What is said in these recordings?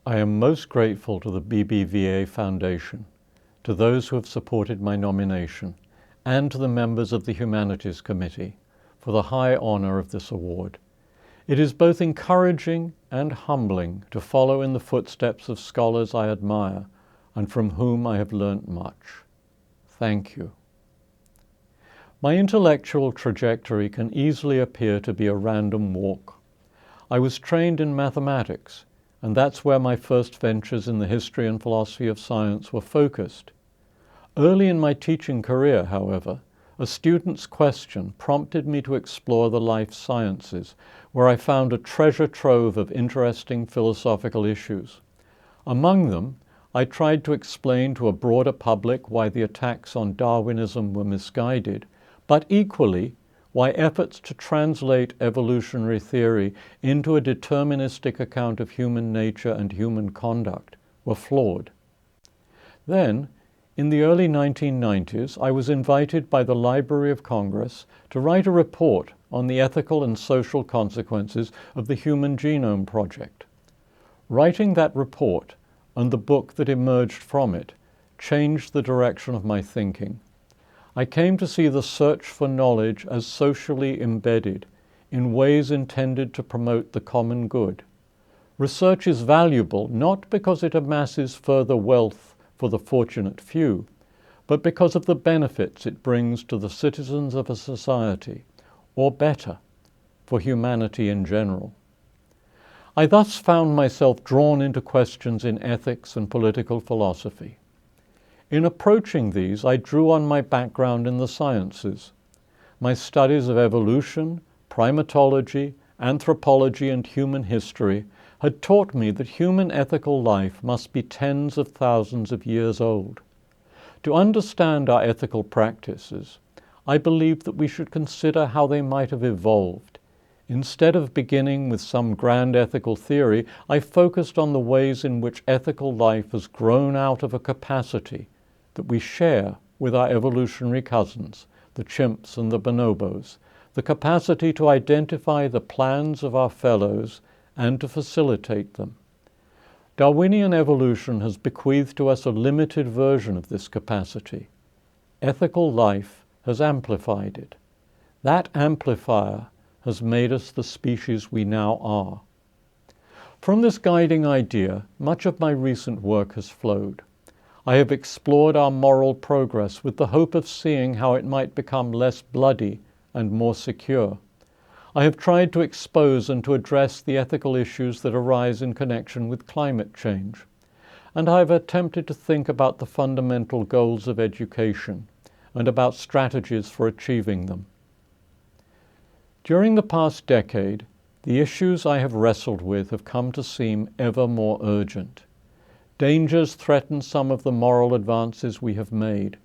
I am most grateful to the BBVA Foundation, to those who have supported my nomination, and to the members of the Humanities Committee for the high honor of this award. It is both encouraging and humbling to follow in the footsteps of scholars I admire and from whom I have learnt much. Thank you. My intellectual trajectory can easily appear to be a random walk. I was trained in mathematics, and that's where my first ventures in the history and philosophy of science were focused. Early in my teaching career, however, a student's question prompted me to explore the life sciences, where I found a treasure trove of interesting philosophical issues. Among them, I tried to explain to a broader public why the attacks on Darwinism were misguided, but equally, why efforts to translate evolutionary theory into a deterministic account of human nature and human conduct were flawed. Then, in the early 1990s, I was invited by the Library of Congress to write a report on the ethical and social consequences of the Human Genome Project. Writing that report, and the book that emerged from it, changed the direction of my thinking. I came to see the search for knowledge as socially embedded, in ways intended to promote the common good. Research is valuable not because it amasses further wealth for the fortunate few, but because of the benefits it brings to the citizens of a society, or better, for humanity in general. I thus found myself drawn into questions in ethics and political philosophy. In approaching these, I drew on my background in the sciences. My studies of evolution, primatology, anthropology, and human history had taught me that human ethical life must be tens of thousands of years old. To understand our ethical practices, I believed that we should consider how they might have evolved. Instead of beginning with some grand ethical theory, I focused on the ways in which ethical life has grown out of a capacity that we share with our evolutionary cousins, the chimps and the bonobos, the capacity to identify the plans of our fellows and to facilitate them. Darwinian evolution has bequeathed to us a limited version of this capacity. Ethical life has amplified it. That amplifier has made us the species we now are. From this guiding idea, much of my recent work has flowed. I have explored our moral progress with the hope of seeing how it might become less bloody and more secure. I have tried to expose and to address the ethical issues that arise in connection with climate change. And I have attempted to think about the fundamental goals of education and about strategies for achieving them. During the past decade, the issues I have wrestled with have come to seem ever more urgent. Dangers threaten some of the moral advances we have made.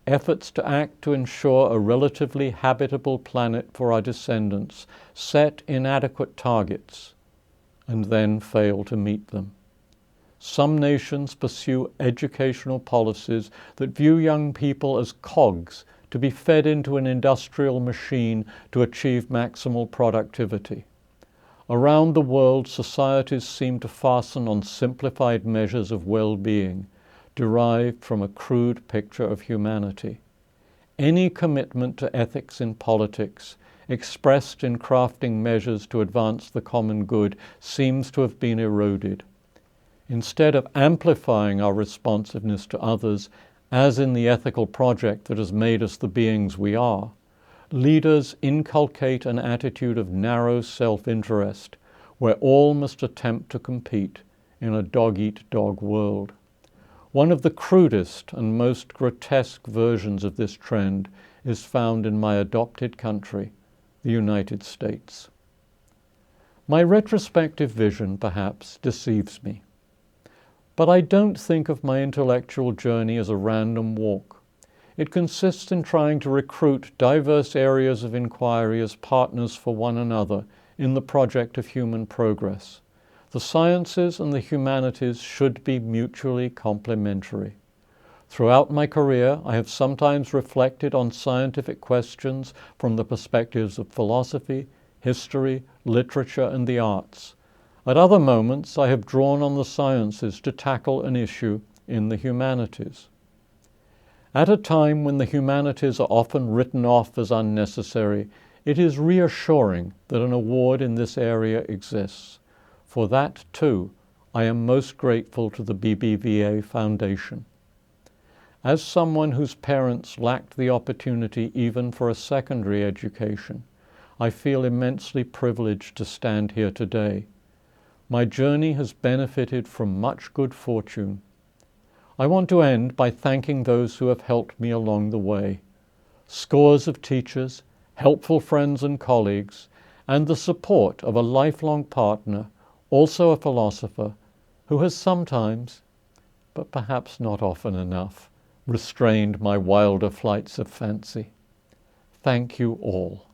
Efforts to act to ensure a relatively habitable planet for our descendants set inadequate targets and then fail to meet them. Some nations pursue educational policies that view young people as cogs to be fed into an industrial machine to achieve maximal productivity. Around the world, societies seem to fasten on simplified measures of well-being, derived from a crude picture of humanity. Any commitment to ethics in politics, expressed in crafting measures to advance the common good, seems to have been eroded. Instead of amplifying our responsiveness to others, as in the ethical project that has made us the beings we are, leaders inculcate an attitude of narrow self-interest, where all must attempt to compete in a dog-eat-dog world. One of the crudest and most grotesque versions of this trend is found in my adopted country, the United States. My retrospective vision, perhaps, deceives me. But I don't think of my intellectual journey as a random walk. It consists in trying to recruit diverse areas of inquiry as partners for one another in the project of human progress. The sciences and the humanities should be mutually complementary. Throughout my career, I have sometimes reflected on scientific questions from the perspectives of philosophy, history, literature, and the arts. At other moments, I have drawn on the sciences to tackle an issue in the humanities. At a time when the humanities are often written off as unnecessary, it is reassuring that an award in this area exists. For that, too, I am most grateful to the BBVA Foundation. As someone whose parents lacked the opportunity even for a secondary education, I feel immensely privileged to stand here today. My journey has benefited from much good fortune. I want to end by thanking those who have helped me along the way. Scores of teachers, helpful friends and colleagues, and the support of a lifelong partner, also a philosopher, who has sometimes, but perhaps not often enough, restrained my wilder flights of fancy. Thank you all.